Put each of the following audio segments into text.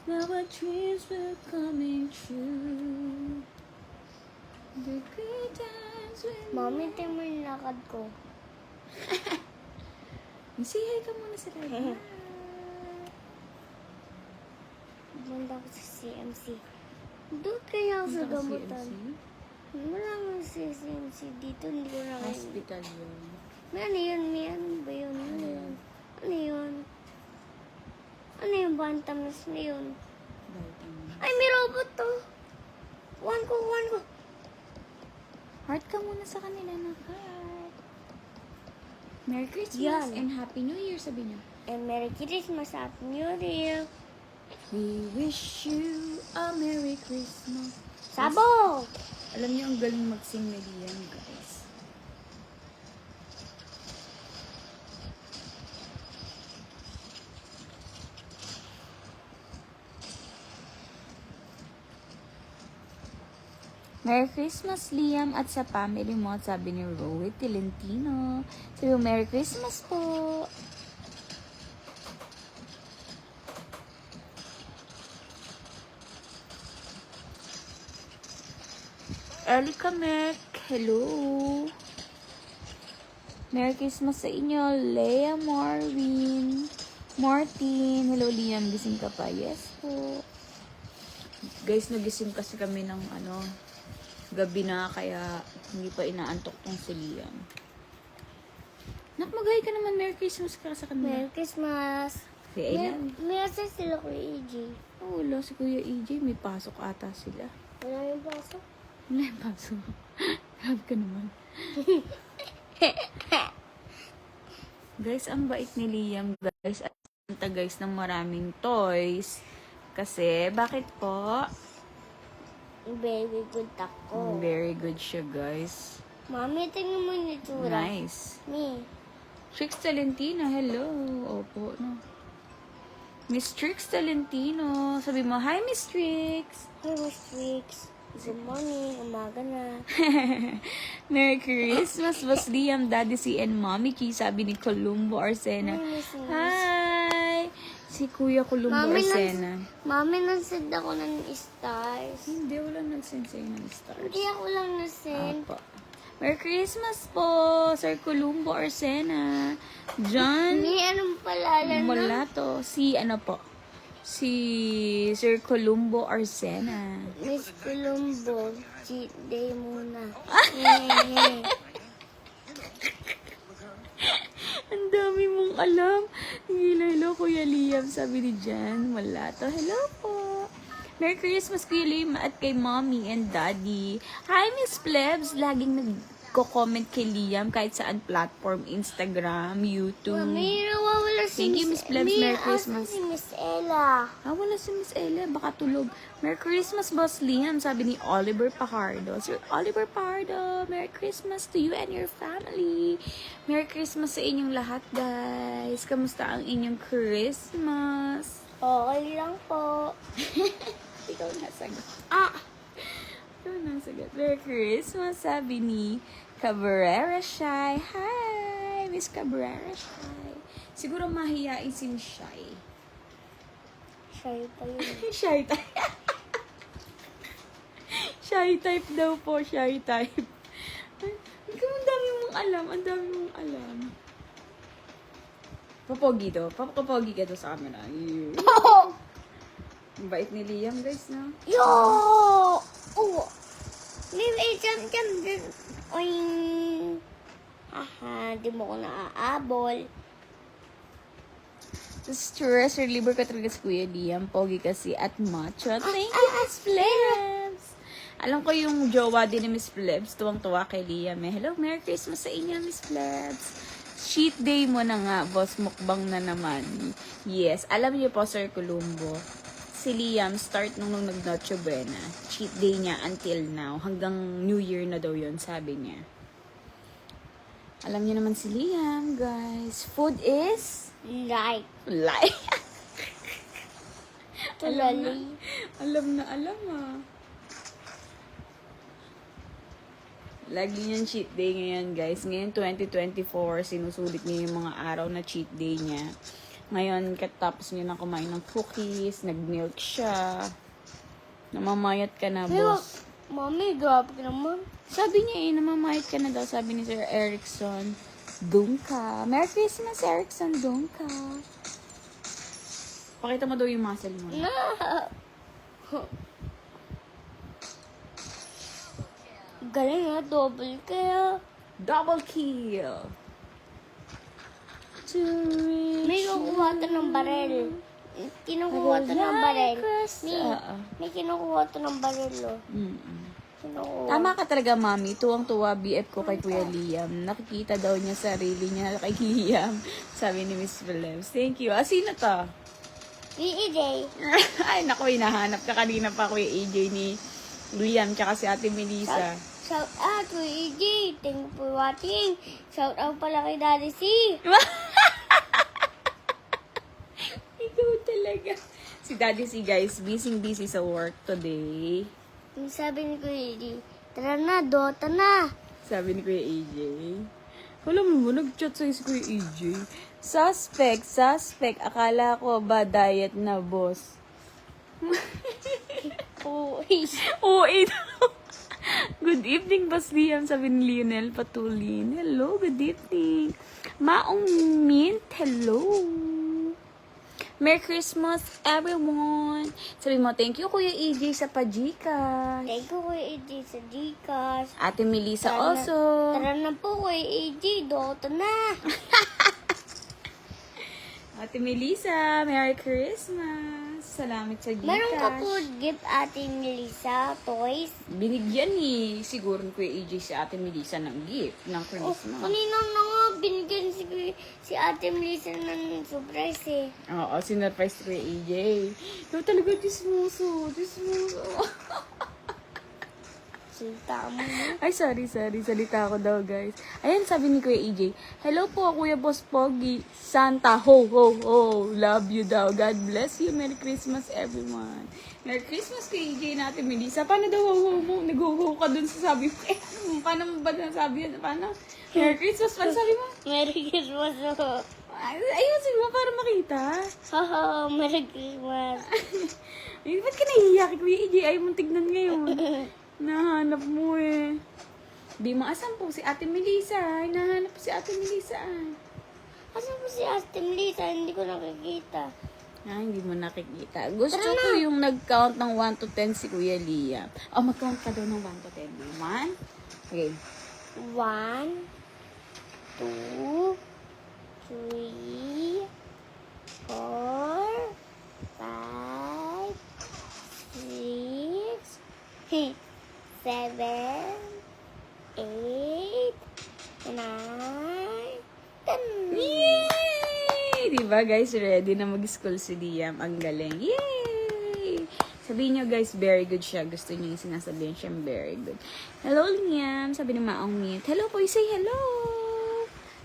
Now our dreams were coming true. The good times when... Mami, ito mo yung lakad ko. Say hi ka muna sa live. Bunda ko sa CMC. Doon kaya ako sa gamutan. Wala nga sa CMC dito. Hindi ko na kayo. Hospital yun. Ano yun? May ano ba yun? Ano yun? Ano yun? Ano yung bantamas na yun? Ay, may robot to. One ko. Heart ka muna sa kanila na heart. Merry Christmas Yan. and Happy New Year, sabi niya. And Merry Christmas, Happy New Year. We wish you a Merry Christmas. Sabog! Alam niyo, ang galing mag-sing ni Liam, guys. Merry Christmas, Liam, at sa family mo, at sabi ni Roe Tolentino. Sabi mo, Merry Christmas po. Ellie Kamek, hello. Merry Christmas sa inyo, Leah Marvin. Martin, hello Liam, gising ka pa? Yes po. Guys, nagising kasi kami ng gabi na, kaya hindi pa inaantok tong si Liam. Nak, mag-hi ka naman. Merry Christmas ka sa kanila. Merry Christmas. Okay, ayan. May asa sila Kuya EJ. Oh, wala si Kuya EJ. May pasok ata sila. Wala yung pasok. Wala yung pasok. Grabe ka naman. Guys, ang bait ni Liam, guys. At punta guys ng maraming toys. Kasi, bakit po? Very good tako. Very good siya, guys. Mami, tingnan mo yung itsura. Nice. Me. Trix Talentino, hello. Opo, no. Miss Trix Talentino. Sabi mo, hi, Miss Trix. Hi, Miss Trix. Good morning. Umaga na. Merry Christmas, Boss Liam, Daddy C, and Mommy Key, sabi ni Columbo Arsena. Hi, Miss Liam. Hi! Si Kuya Columbo Mami, Arsena. Mami, nansend ako ng stars. Hindi, wala nagsend sa'yo ng stars. Hindi ako lang nasend. Apo. Merry Christmas po, Sir Columbo Arsena. John May anong palalan na? Molato. Si Sir Columbo Arsena. Miss Columbo, cheat day muna. Ang dami mong alam. Hello, Kuya Liam, sabi ni Jan Molato. Hello po. Merry Christmas, Kuya Liam, at kay Mommy and Daddy. Hi, Miss Plebs. Laging nagko-comment kay Liam kahit saan platform, Instagram, YouTube. Mami, nawawala si Thank you, Miss Plebs. Merry Christmas. si Miss Ella. Wala si Miss Ella. Baka tulog. Merry Christmas, Boss Liam, sabi ni Oliver Pajardo. Sir Oliver Pajardo, Merry Christmas to you and your family. Merry Christmas sa inyong lahat, guys. Kamusta ang inyong Christmas? Okay lang po. Ikaw nasagot. Ah! Ikaw nasagot. Merry Christmas, sabi ni Cabrera Shy. Hi, Miss Cabrera Shy. Siguro mahihain si Miss Shy. Shy pa yun. Shy type. Shy type daw po, shy type. Ikaw, ang dami mong alam, ang dami mong alam. Papogi to. Papogi ka to sa camera. Ang bait ni Liam, guys, no? Yo! Oh! May jump. Oing! Haha, di mo ko naaabol. Stress reliever ka talaga si Kuya Liam. Pogi kasi at macho. Thank you, Miss Plebs! Alam ko yung jowa din ni Miss Plebs. Tuwang-tuwa kay Liam. Hello, Merry Christmas sa inyo, Miss Plebs. Cheat day mo na nga, boss. Mukbang na naman. Yes. Alam niyo po, Sir Columbo, si Liam, start nung nag-Noche Buena. Cheat day niya until now. Hanggang New Year na daw yun, sabi niya. Alam niyo naman si Liam, guys. Food is... Like. Life. Tulali. Alam na, Lagi niyang cheat day ngayon, guys. Ngayon, 2024, sinusulit niya yung mga araw na cheat day niya. Ngayon, katapos niya na kumain ng cookies, nag-milk siya. Namamayat ka na, Pero, boss. Mami, grabe ka naman. Sabi niya namamayat ka na daw, sabi ni Sir Erickson. Doon ka. Merry Christmas, Erickson. Doon ka. Pakita mo daw yung muscle mo. Na. Galing ha, double kaya. Double kill. May kukuha to ng barel. Kinukuha to ng barel. May kinukuha to ng barel, oh. Kinukuha. Tama ka talaga, mami. Tuwang-tuwa BF ko kay Kuya Liam. Nakikita daw niya sarili niya kay Liam. Sabi ni Miss Philips. Thank you. Sino to? EJ. Ay, naku, hinahanap ka kanina pa, Kuya AJ ni Liam, tsaka si Ate Melissa. Shout out to EJ. Thank you for watching. Shout out pala kay Daddy C. Ikaw talaga. Si Daddy si guys, busy sa work today. Sabi ni Kuya EJ, tara na, Dota na. Sabi ni Kuya AJ. Alam mo, nag-chat sa'yo si Kuya AJ. Suspect. Akala ko ba diet na, boss? Uy. Oo, Good evening, Boss Liam. Sabi ni Lionel Patulin. Hello, good evening. Maong Mint, hello. Merry Christmas, everyone. Sabi mo, thank you, Kuya AJ, sa Pajikas. Thank you, Kuya EJ, sa Gcash. Ate Melissa Tara na- also. Tara na po, Kuya EJ. Dota na. Ate Melissa, Merry Christmas. Salamat sa Gcash. Meron ka po gift Ate Melissa, toys. Binigyan ni siguro ni Kuya AJ si Ate Melissa ng gift ng Oh, Christmas. kanina na nga, binigyan si Ate Melissa ng surprise eh. Oo, sinurprise Kuya AJ. Ikaw talaga dismuso. Sinta mo na. Ay, sorry. Salita ko daw, guys. Ayan, sabi ni Kuya AJ. Hello po, Kuya Boss Pogi. Santa, ho. Love you daw. God bless you. Merry Christmas, everyone. Merry Christmas, Kuya AJ natin, Melissa. Paano daw, ho mo? Nag-ho ka dun sa sabi mo. Paano mo ba nasabi yan? Paano? Merry Christmas, paano sabi mo? Merry Christmas po. Ayusin mo para makita. Haha, Merry Christmas. Ay, ba't ka nahihiya kay Kuya AJ? Ayaw mong tignan ngayon. Nahanap mo eh. Di mo asan po si Ate Melissa. Ay, nahanap po si Ate Melissa. Asan po si Ate Melissa? Hindi ko nakikita. Hindi mo nakikita. Gusto ko yung nag-count ng 1 to 10 si Kuya Liam. Oh, mag-count ka daw ng 1 to 10. 1? Okay. 1, 2, 3, 4, 5, 6, 7, 8, 9, 10. Yay! Diba guys, ready na mag-school si Liam. Ang galing. Yay! Sabihin nyo guys, very good siya. Gusto niyo yung sinasabihin siya, very good. Hello, Liam. Sabi ni Maong Mint. Hello po, say hello.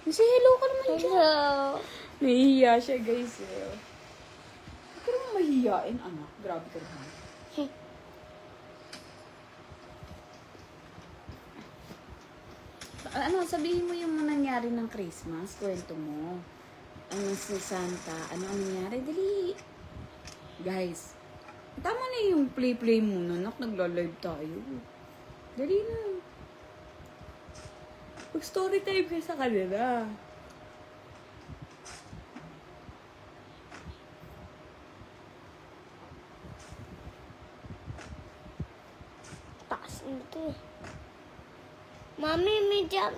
Say hello ka naman dyan. Hello. Nahihiya siya guys. Huwag ka naman mahihiyain, anak. Grabe ka naman. Ano, sabihin mo yung nangyari ng Christmas, kwento mo. Ano si Santa, ano ang nangyari? Dali. Guys, tama na yung play muna, nak. Nagla-live tayo. Dali na. Mag-story time kayo sa kanila. Taas nito eh. Mami, may jam.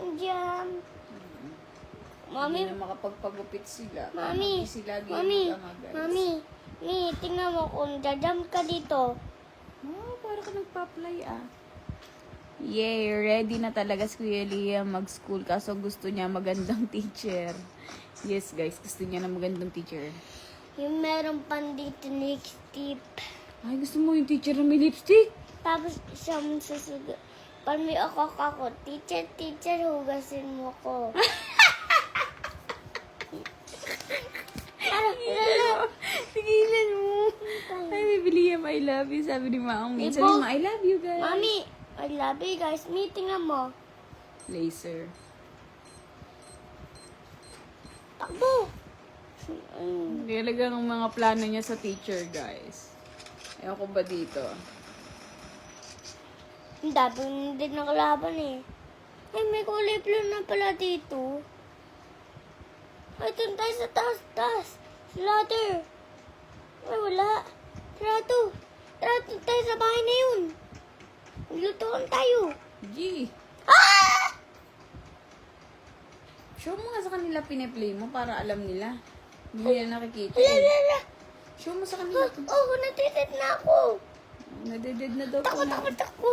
Mami, Hindi na makapagpagupit sila. Mami, Hindi sila Mami, ginagawa, guys. Mami, tingnan mo kung jam ka dito. Oh, para ka nagpa-apply Yay, ready na talaga si Kuya Liam mag-school kaso gusto niya magandang teacher. Yes guys, gusto niya na magandang teacher. Yung meron pan dito next tip. Ay, gusto mo yung teacher na may lipstick? Tapos siya mo susuga. Pag may ako, teacher, hugasin mo ko. Tigilan mo. Ay, bibili Liam, I love you. Sabi ni Maong Min. Sabi mo, I love you guys. Mami, I love you guys. Tingnan mo. Laser. Takbo. Talagang ang mga plano niya sa teacher, guys. Ewan ko ba dito? Ang dami din nakalaban eh. Ay, may kulay blue na pala dito. Ay, doon tayo sa taas. Ladder. Ay, wala. Tara doon tayo sa bahay na yun. Maglutuan tayo. G! Ah! Show mo nga sa kanila piniplay mo para alam nila. Hindi nila nakikita. Lala. Show mo sa kanila. Oh, natitid na ako. Nadeded na daw po. Takot ako.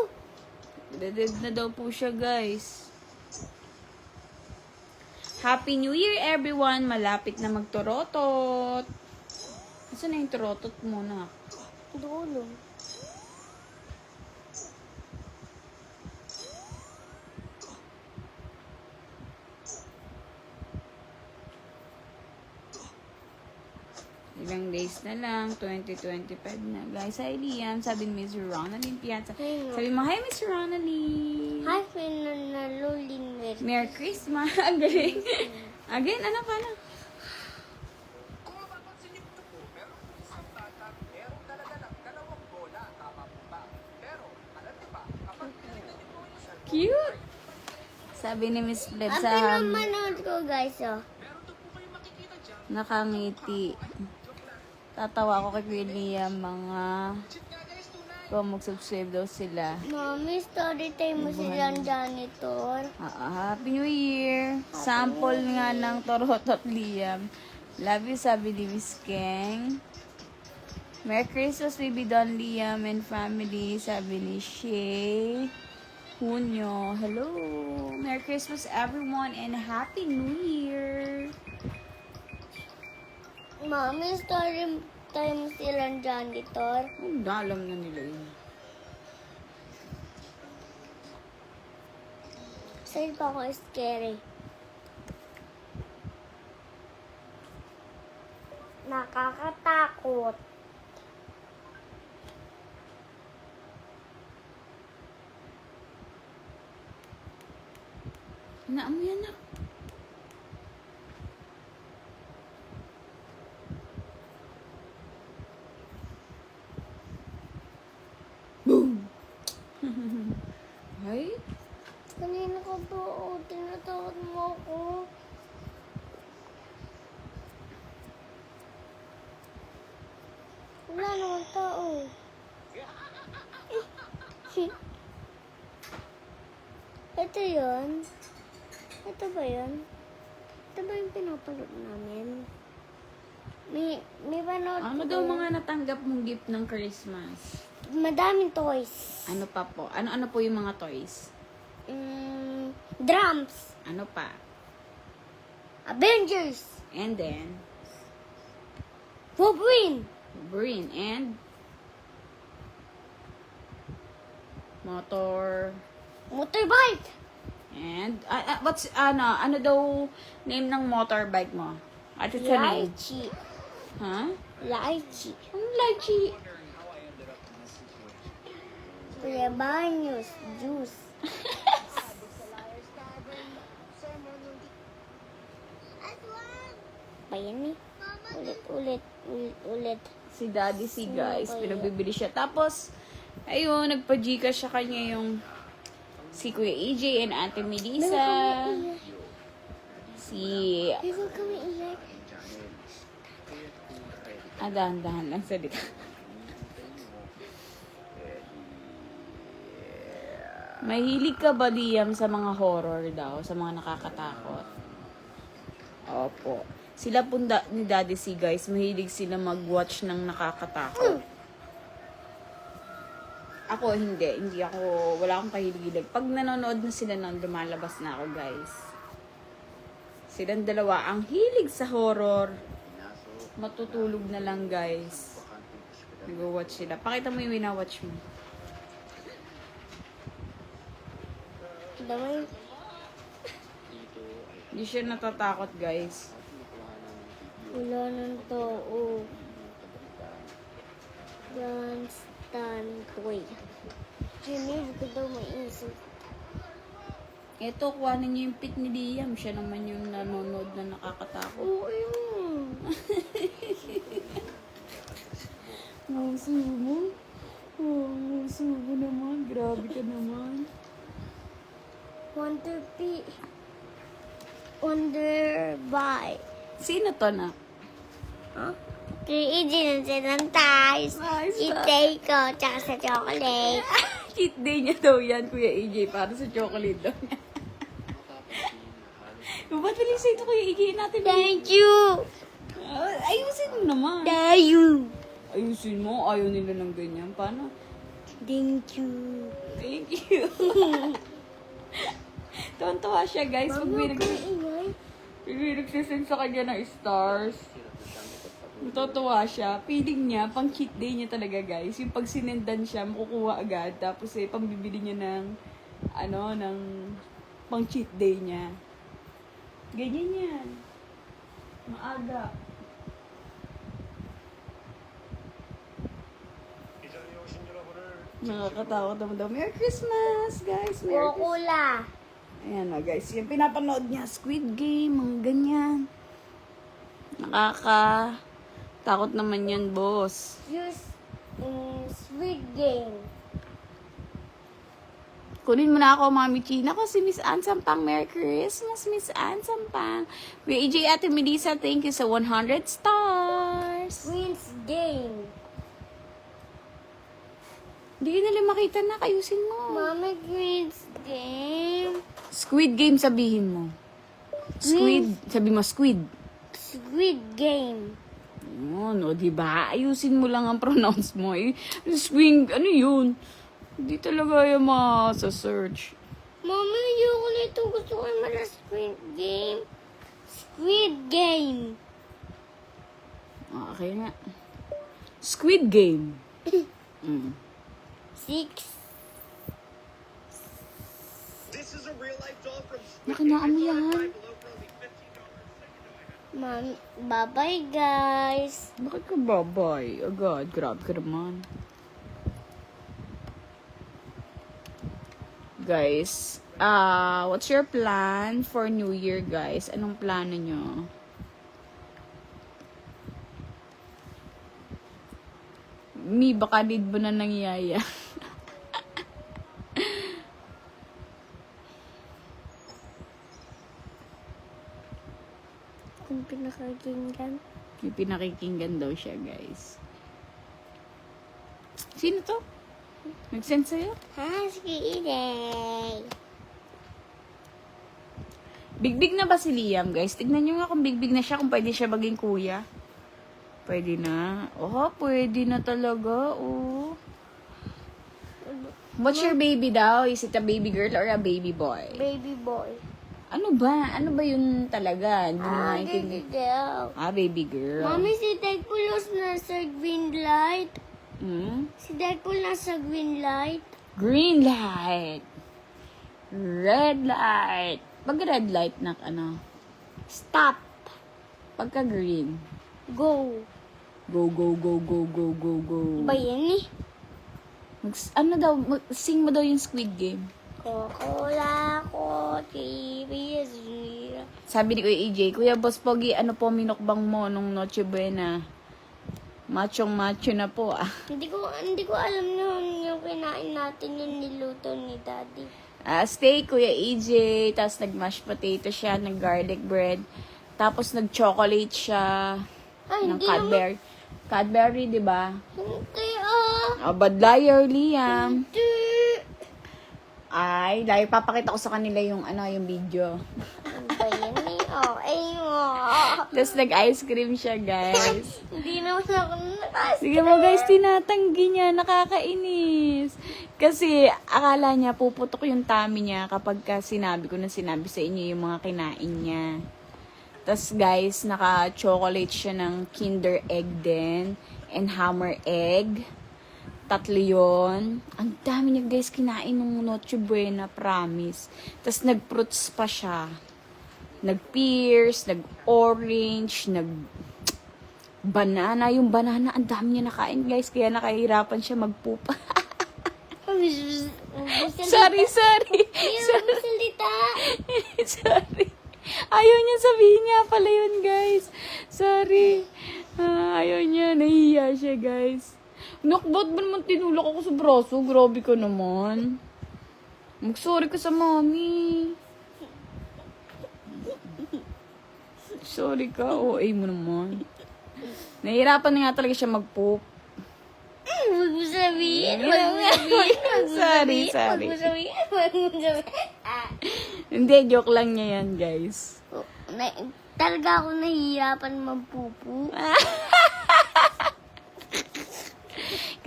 Nadeded na daw po siya, guys. Happy New Year, everyone! Malapit na magtorotot. Saan na yung torotot mo na? Dulo. Ilang days na lang, 2025 na. Guys, hi Liam, sabi ni Miss Ronaldine Piazza. Sabi mo, hi Miss Ronaldine! Hi, Pinanalulin. Merry Christmas! Ang galing! Again, ano ka na? Kung mapapansin niyo po, meron po isang bata, meron talaga ng 2 bola, tama po ba? Pero, alam niyo ba, kapag tinignan niyo po yung cellphone, Cute! Sabi ni Miss Pleb Ang sa pinamanood ko, guys, oh. meron doon po kayo makikita dyan. nakangiti. Tatawa ko kay Kuya Liam, mga Chip nga guys, tunay. kung mag-subscribe daw sila. Mami, story time mo silang janitor. Happy New Year! Sample nga ng Torotot Liam. Love you, sabi ni Miss Keng. Merry Christmas, baby Don Liam and family, sabi ni Shay Junio. Hello! Merry Christmas, everyone, and Happy New Year! Mami, story time silang janitor. Alam na nila yun. Sa'yo pa ako scary. Nakakatakot. Naamoy yan na. Boom! Ay? Kanina ka ba? O, tinatakot mo ako. Wala naman tao. Ito yun. Ito ba yun? Ito ba yung pinapanood namin? May panood Ano ko daw ba? mga natanggap mong gift ng Christmas? Madaming toys. Ano pa po? Ano po yung mga toys? Drums. Ano pa? Avengers. And then, Wolverine. green and motor Motorbike. and what's ano daw name ng motorbike mo? At it's a name. Lychee. Ha? Lychee. Ang lychee. Kuya Banyos. Juice. Pa yan eh. Ulit. Si Daddy si guys, pinagbibili siya. Tapos, ayun, nagpa-Gcash siya kanya yung si Kuya AJ and Ate Melissa. Si Huwag kami iyak. dahan-dahan lang salita. Mahilig ka ba, Liam, sa mga horror daw? Sa mga nakakatakot? Opo. Sila po ni Daddy C, guys, mahilig sila mag-watch ng nakakatakot. Ako, hindi. Hindi ako, wala akong kahilig-hilig. Pag nanonood na sila nang lumalabas na ako, guys. Silang dalawa, ang hilig sa horror. Matutulog na lang, guys. Nag-watch sila. Pakita mo yung winawatch mo. Damay. Hindi siya natatakot, guys. Wala nang tao. Constant way. Ginig ko daw maisip. Eto, kuhanin niyo yung pic ni Liam. Siya naman yung nanonood na nakakatakot. Oo, yun. Muso mo? Oh, muso mo naman. Grabe ka naman. Wonder by. Sino to na? Huh? Kaya ng ties. Nice. Itay ko, tsaka sa chocolate. Cheat day niya daw yan, Kuya AJ, para sa chocolate daw niya. Ba't bilis ito, Kuya AJ, natin? Thank you. Ayusin mo naman. Thank you. Ayusin mo, ayaw nila ng ganyan. Paano? Thank you. Thank you. Tuwan-tuwa siya, guys. Pag may nagsisend sa kanya ng stars. Natutuwa siya. Feeling niya, pang cheat day niya talaga, guys. Yung pag sinendan siya, makukuha agad. Tapos pambibili niya ng, ng pang cheat day niya. Ganyan yan. Maaga. Nakakatakot naman daw. Merry Christmas, guys. Merry Christmas. Kukula. Ayan na, guys. Yung pinapanood niya, Squid Game, mga ganyan. Nakakatakot naman yan, boss. Use Squid Game. Kunin mo na ako, Mami China. Ako si Miss Ann Sampang. Merry Christmas, Miss Ann Sampang. Kuya AJ, Ate Melissa, thank you sa 100 stars. Queen's Game. Hindi ka nila makita na. Kayusin mo. Mama, Queen's Game. Squid Game sabihin mo. Squid. Sabi mo, Squid. Squid Game. Yun, o diba? Ayusin mo lang ang pronounce mo. Swing, ano yun? Hindi talaga yung sa-search. Mama, ayoko nito. Gusto ko yung Squid Game. Squid Game. Okay nga. Squid Game. Mm. 6. This is a real-life doll from Squid Nakinaan mo Game. yan. Buy below for only $15. Mom, bye-bye, guys. Bakit ka babay? Agad, grabe ka naman. Guys, what's your plan for New Year, guys? Anong plano nyo? Mi, baka need mo na nangyaya. Kung pinakakinggan. Yung pinakikinggan daw siya, guys. Sino to? Nag-send sa'yo? Ha, sige, Iday. Bigbig na ba si Liam, guys? Tignan nyo nga kung bigbig na siya, kung pwede siya maging kuya. Pwede na. Oh, pwede na talaga. Oh. What's your baby daw? Is it a baby girl or a baby boy? Baby boy. Ano ba? Ano ba yun talaga? Hindi mo Baby maintindihan. girl. Baby girl. Mami, si Deadpool nasa green light. Hmm? Si Deadpool nasa green light. Green light. Red light. Pag red light na Stop. pagka green. Go. Go, go, go, go, go, go, go. Ba yan eh? Sing mo daw yung Squid Game. Coca-Cola ko, TV, zero. Sabi ni Kuya AJ, Kuya Boss Pogi, ano po minukbang mo nung Noche Buena? Machong macho na po ah. Hindi ko alam yung kinain natin yung niluto ni Daddy. Steak, Kuya AJ, tapos nag-mashed potato siya, nag-garlic bread, tapos nag-chocolate siya, Ay, ng hindi Cadbury. Cadbury, di ba? Hindi ah. Bad liar, Liam. Hindi. Ay, dahil papakita ko sa kanila yung video. Ano ba yan eh? Oh, ayun. Tapos nag-ice cream siya, guys. Hindi naman ako nakas. Sige mo, guys, tinatanggi niya. Nakakainis. Kasi, akala niya, puputok yung tummy niya kapag sinabi sa inyo yung mga kinain niya. Tapos, guys, naka-chocolate siya ng Kinder Egg din. And Hammer Egg. 3 yun. Ang dami niya, guys, kinain nung Noche Buena, promise. Tapos, nag-fruits pa siya. Nag-pears, nag-orange, nag-banana. Yung banana, ang dami niya nakain, guys. Kaya nakahirapan siya mag-poop. Sorry. Hindi mo salita. Sorry. Ayaw niya sabihin niya pala yun, guys. Sorry. Ayaw niya. Nahihiya siya, guys. Nak, ba't ba naman tinulak ako sa braso? Grabe ka naman. Mag-sorry ka sa mami. Sorry ka. OA mo naman. Nahihirapan na nga talaga siya mag-poop. Huwag mo sabihin. Sorry. Huwag mo sabihin. Hindi, joke lang niya yan, guys. Talaga ako nahihirapan magpupo.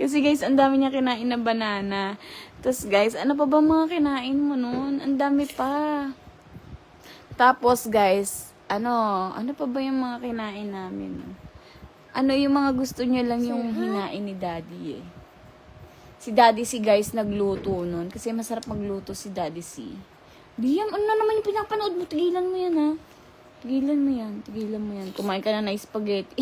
Kasi guys, ang dami niya kinain na banana. Tapos guys, ano pa ba mga kinain mo nun? Ang dami pa. Tapos guys, ano pa ba yung mga kinain namin? Ano yung mga gusto niya lang yung hinain ni Daddy eh. Si Daddy si guys nagluto nun. Kasi masarap magluto si Daddy si. Liam, ano na naman yung pinapanood mo? Tigilan mo yan ha. Tigilan mo yan. Kumain ka na spaghetti.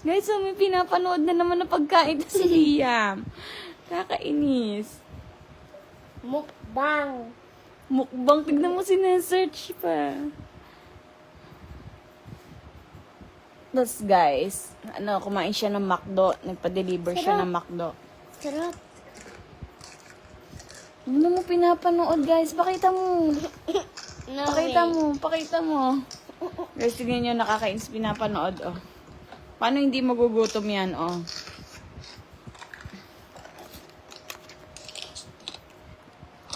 Guys, so may pinapanood na naman na pagkain na si Liam. Kakainis. Mukbang. Mukbang, tignan mo sinesearch pa. Tapos guys, kumain siya ng McDo. Nagpa-deliver siya ng McDo. Sarap. Ano mo pinapanood guys? Pakita mo. No Pakita mo. Guys, tignan nyo, nakakainis pinapanood, oh. Paano hindi magugutom yan, oh?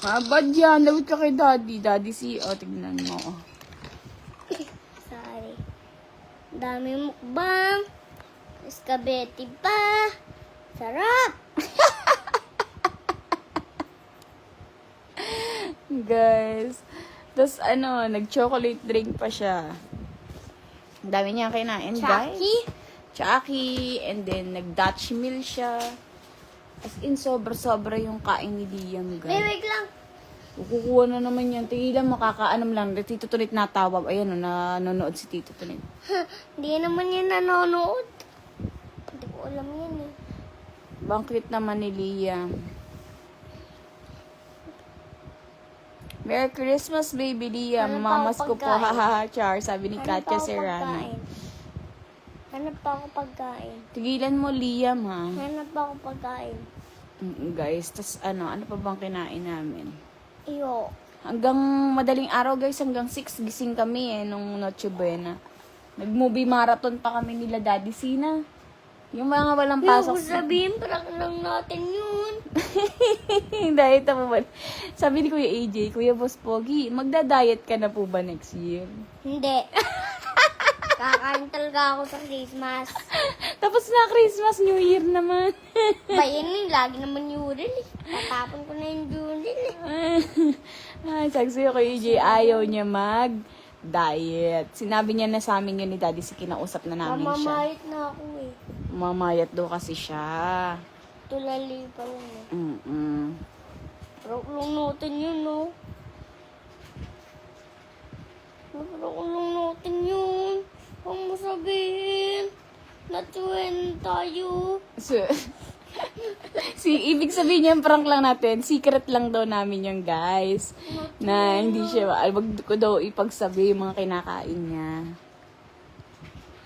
Bad yan. Lawit ka kay Daddy. Daddy si, oh, tignan mo, oh. Sorry. Dami mukbang. Spaghetti pa. Sarap. Guys. Tapos, nag-chocolate drink pa siya. Ang dami niya kinain, guys. Chucky. And then, nag-Dutch meal siya. As in, sobra-sobra yung kain ni Liam, guys. Wait lang. Kukuha na naman yan. Tigilan, makakaanam lang. Tito Tunit natawag. Ayan, nanonood si Tito Tunit. Hindi naman yan nanonood. Hindi ko alam yan eh. Bangkit naman ni Liam. Merry Christmas, baby Liam. Hanap Mamas ako ko po, pagkain. hahaha, char. Sabi ni Hanap Katya ako Serrano. pagkain. Hanap pa ako pagkain. Tigilan mo, Liam, ha? Hanap pa ako pagkain. Guys, tas ano pa bang kinain namin? Iyo. Hanggang madaling araw, guys, hanggang 6 gising kami nung Noche Buena. Nag-movie marathon pa kami nila Daddy Sina. Yung mga walang pasok. Yung sabihin, prank lang natin yun. Diet na po ba? Sabi ni Kuya AJ, Kuya Boss Pogi, magda-diet ka na po ba next year? Hindi. Kakain talaga ako sa Christmas. Tapos na Christmas, New Year naman. Bayan yun, lagi naman Yuril eh. Tatapon ko na yung Yuril eh. Ay, sabi sa'yo Kuya AJ, ayaw niya mag-diet. Sinabi niya na sa amin yun ni Daddy, si kinausap na namin siya. Mamamayit na ako eh. Mamayat daw kasi siya. Tulali pa lang eh. Pero kulong natin yun, no? Pero kulong natin yun. Huwag mo sabihin. Natuwen tayo. So, ibig sabihin niya, prank lang natin. Secret lang daw namin yung guys. Na hindi siya, wag ko daw ipagsabi yung mga kinakain niya.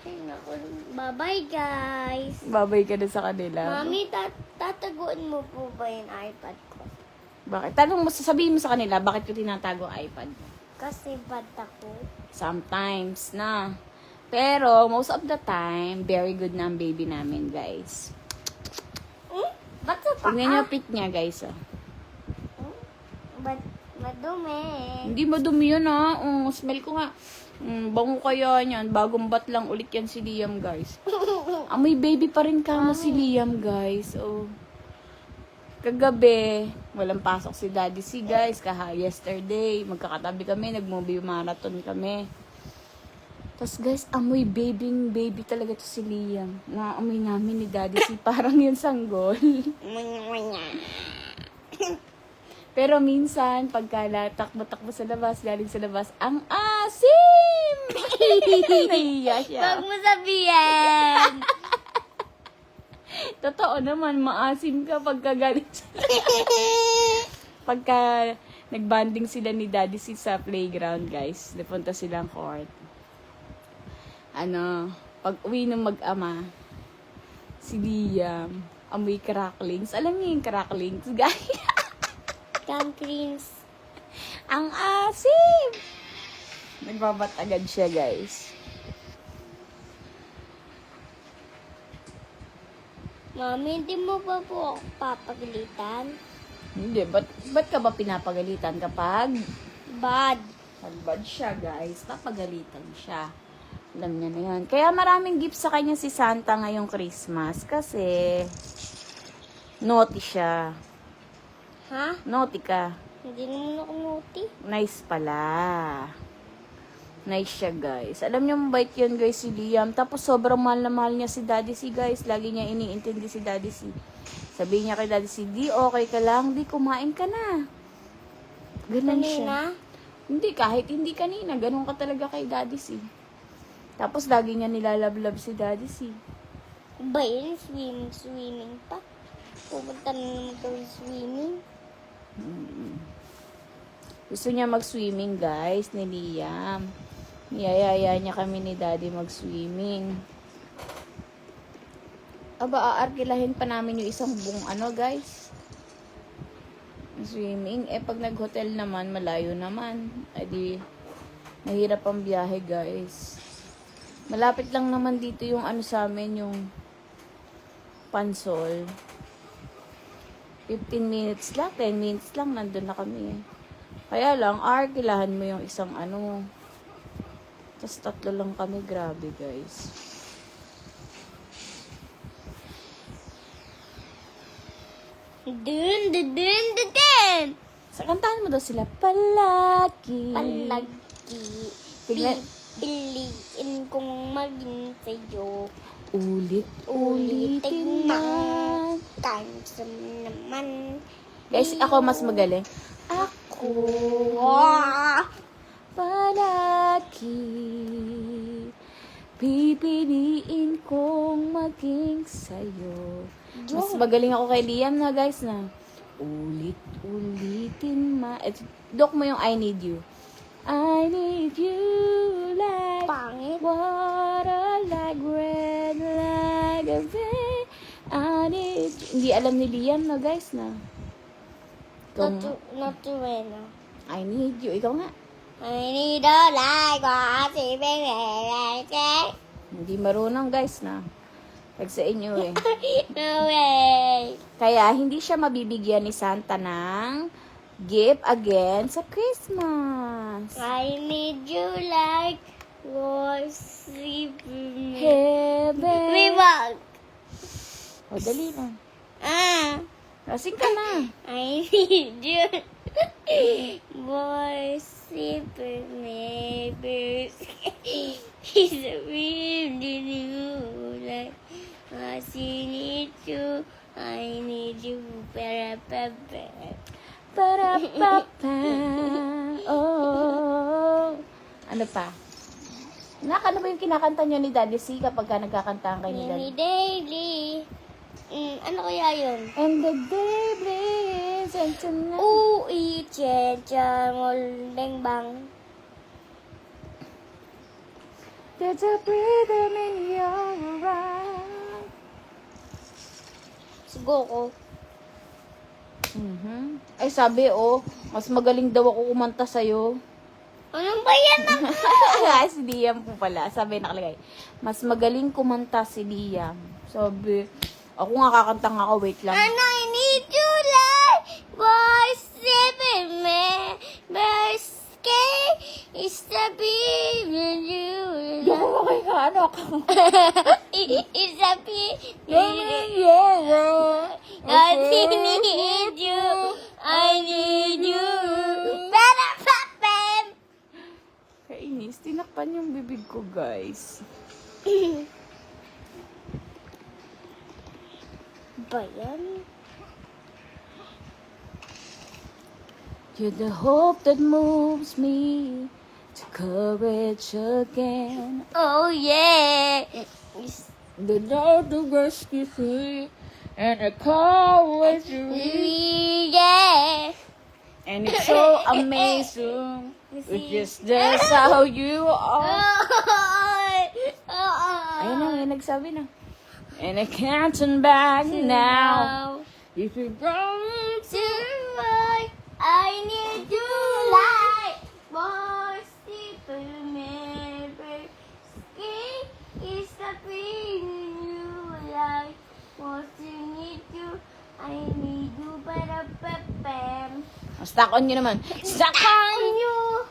Ay, naku. Bye-bye, guys. Babay ka na sa kanila. Mami, tataguan mo po ba yung iPad ko? Bakit? Sabihin mo sa kanila, bakit ko tinatago ang iPad mo? Kasi bad ako. Sometimes na. Pero, most of the time, very good na ang baby namin, guys. Ba't sa paa? Tingnan niyo pic niya, guys. Oh. Ba't madumi? Hindi madumi yun, ha? Smell ko nga. Bango kaya niyan. Bagong bat lang ulit yan si Liam, guys. May baby pa rin kamo si Liam, guys. Oh. Kagabi, walang pasok si Daddy si guys. Yesterday, magkakatabi kami. Nag-movie marathon kami. Tapos guys, amoy baby talaga to si Liam. Naamoy namin ni Daddy si parang yung sanggol. Pero minsan, pagka takbo-takbo sa labas, galing sa labas, ang asim! Nahiya siya. Huwag mo sabihin! Totoo naman, maasim ka pagka galing sa labas. Pagka Nagbanding sila ni Daddy C sa playground, guys. Napunta silang court. Pag uwi ng mag-ama, si Liam, amoy cracklings. Alam niyo yung cracklings, guys? Countries. Ang asim! Nagbabat agad siya, guys. Mami, hindi mo ba po ako papagalitan? Hindi, ba't ka ba pinapagalitan kapag Bad. bad siya, guys? Papagalitan siya. Alam niya na yan. Kaya maraming gifts sa kanya si Santa ngayong Christmas kasi naughty siya. Ha? Naughty ka. Hindi naman ako naughty. Nice pala. Nice siya, guys. Alam niyo, mabait yun, guys, si Liam. Tapos, sobrang mahal na mahal niya si Daddy C, guys. Lagi niya iniintindi si Daddy C. Sabi niya kay Daddy C, di, okay ka lang. Di, kumain ka na. Ganun siya. Kanina? Hindi, kahit hindi kanina. Ganun ka talaga kay Daddy C. Tapos, lagi niya nilalablab si Daddy C. Ba yun? Swimming pa? Pupunta na naman kami swimming. Gusto niya mag-swimming, guys, ni Liam. Niyayaya niya kami ni Daddy mag-swimming. Aba, aarkilahin pa namin yung isang buong guys. Swimming. Pag nag-hotel naman, malayo naman. Di, mahirap ang biyahe, guys. Malapit lang naman dito yung sa amin, yung Pansol. 15 minutes lang, 10 minutes lang, nandun na kami. Kaya lang, arkilahan mo yung isang Tapos 3 lang kami, grabe, guys. Dun, dun, dun, dun, dun. Sa kantahan mo daw sila, palagi. Palagi. Tignan. Piliin kong maging sa'yo. Ulit-ulitin man. Tansom naman. Guys, ako mas magaling. Ako palagi pipiliin kong maging sa'yo. Mas magaling ako kay Liam na, guys, na ulit-ulitin Dok mo yung I need you. I need you like Pangit. water, like red, like a vein. I need you. Hindi alam ni Liam na, guys, na. Not to win. I need you. Ikaw nga. I need a like what if it Hindi marunong, guys, na. Pag sa inyo, No way. Kaya, hindi siya mabibigyan ni Santa ng gift again sa Christmas. I need you like was sleeping. Heaven. We walk. O, dali na. Lasing ka na. I need you. Boy, sleeping neighbors. He's a really new like I need you. I need you. Para Para papa. Oh. Ano pa? Ano ba yung kinakanta niyo ni Daddy C kapag ka nagkakantahan kayo ni Mini Daddy? daily. Ano kaya yun? And the day bleeds into night. Moleng bang. There's a rhythm in your eyes. Siguro. Ay, sabi, mas magaling daw ako kumanta sa'yo. Anong ba yan? Si Liam po pala. Sabi, nakalagay, mas magaling kumanta si Liam. Sabi, ako nga kakanta nga ako, wait lang. And I need you like boy seven me. Birthday is the baby you. Hindi ako makikano ako. It's a baby. Yeah. I need you. I need you. Para papem. Kainis, tinakpan yung bibig ko, guys. Ba yan? You're the hope that moves me to courage again. Oh yeah. The Lord to rescue me, and I call with you. Yeah. And it's so amazing. It's just how you are. Ayun na, may nagsabi na. And I can't turn back now. If you promise to I need you like more people remember. Skin is the thing you like. Once you need you, I need you para pepem. Stuck on you naman. Stuck on you.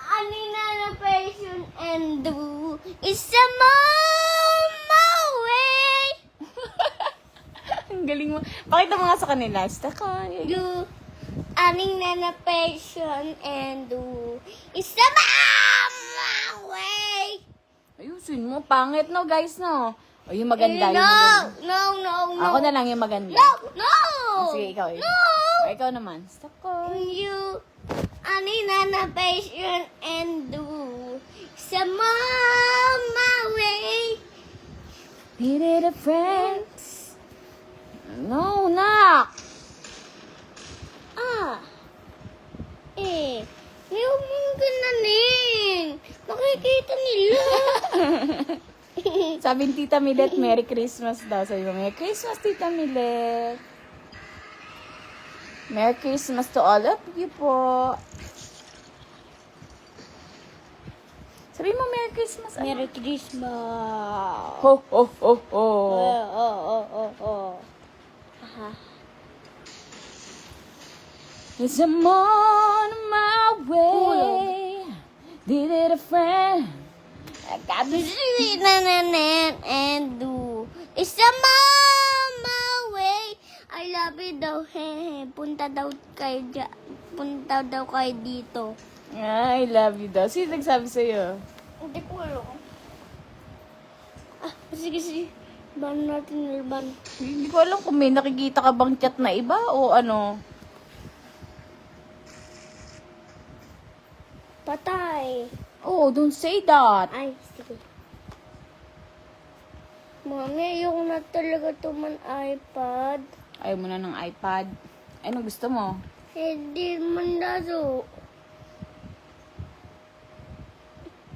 Animation and do is a more way. Ang galing mo. Pakita mo nga sa kanila. Stuck on you. Do animation and do is a more way. Ayusin mo. Pangit no, guys, no? O, yung maganda. Yung No, maganda. no. Ako na lang yung maganda. No. Sige, ikaw. No. O, ikaw naman. Stuck on. You animation and do sa mama way. Needed a friend. No, knock. Yung mong gananin. Makikita nila. Sabi ni Tita Milet, Merry Christmas daw. Sabi mo, Merry Christmas, Tita Milet. Merry Christmas to all of you po. Sabi mo, Merry Christmas. Ano? Merry Christmas. Ho, ho, ho, ho. It's I'm on my way. Did it a friend. I got this. And do is a mama way. I love you daw. Punta daw kayo dito. I love you daw. Sino nagsabi sa'yo? Hindi ko alam. Sige. Ban natin. Hindi ko alam kung may nakikita ka bang chat na iba o ano. Patay. Oh, don't say that. Ay, sige. Mami, ayoko na talaga tuman iPad. Ayaw mo na ng iPad. Ano gusto mo? Hindi man daso.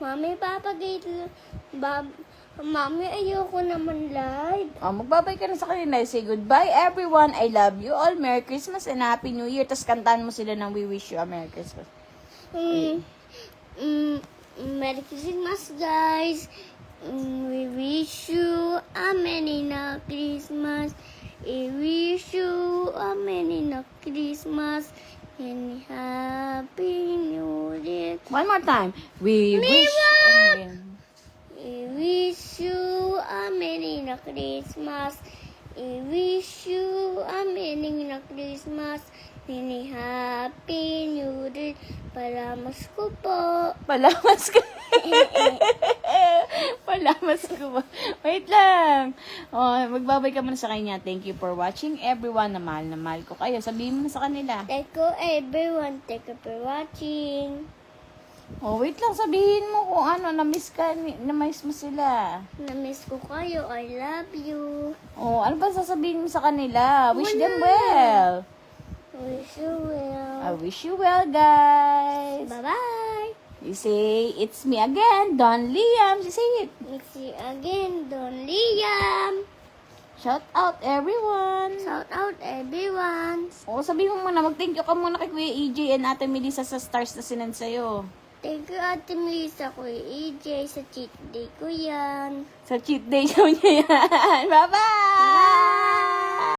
Mami, Mami, ayoko naman live. Oh, magbabay ka na sa kanila. Say goodbye everyone. I love you all. Merry Christmas and Happy New Year. Tapos kantahan mo sila ng We Wish You a Merry Christmas. Merry Christmas, guys. We wish you a Merry Christmas. We wish you a Merry Christmas and Happy New Year. One more time. We wish... We wish you a Merry Christmas. We wish you a Merry Christmas and Happy New Year. Palamas ko po. Palamas ko. Palamas ko ba? Wait lang. Oh, magbabay ka muna sa kanya. Thank you for watching everyone. Na mahal ko kayo. Sabihin mo na sa kanila. Thank you everyone. Thank you for watching. Oh, wait lang. Sabihin mo kung ano. Na-miss mo sila. Na-miss ko kayo. I love you. Oh, ano ba sasabihin mo sa kanila? Wish them well. Wish you well. I wish you well, guys. Bye-bye. You say, it's me again, Don Liam. You say it. Meet you again, Don Liam. Shout out, everyone. Shout out everyone. O, sabihin mo muna, mag-thank you ka muna kay Kuya EJ and Ate Melissa sa stars na sinend sa'yo. Thank you, Ate Melissa, Kuya EJ, sa cheat day ko yan. Sa cheat day show niya yan. Bye-bye!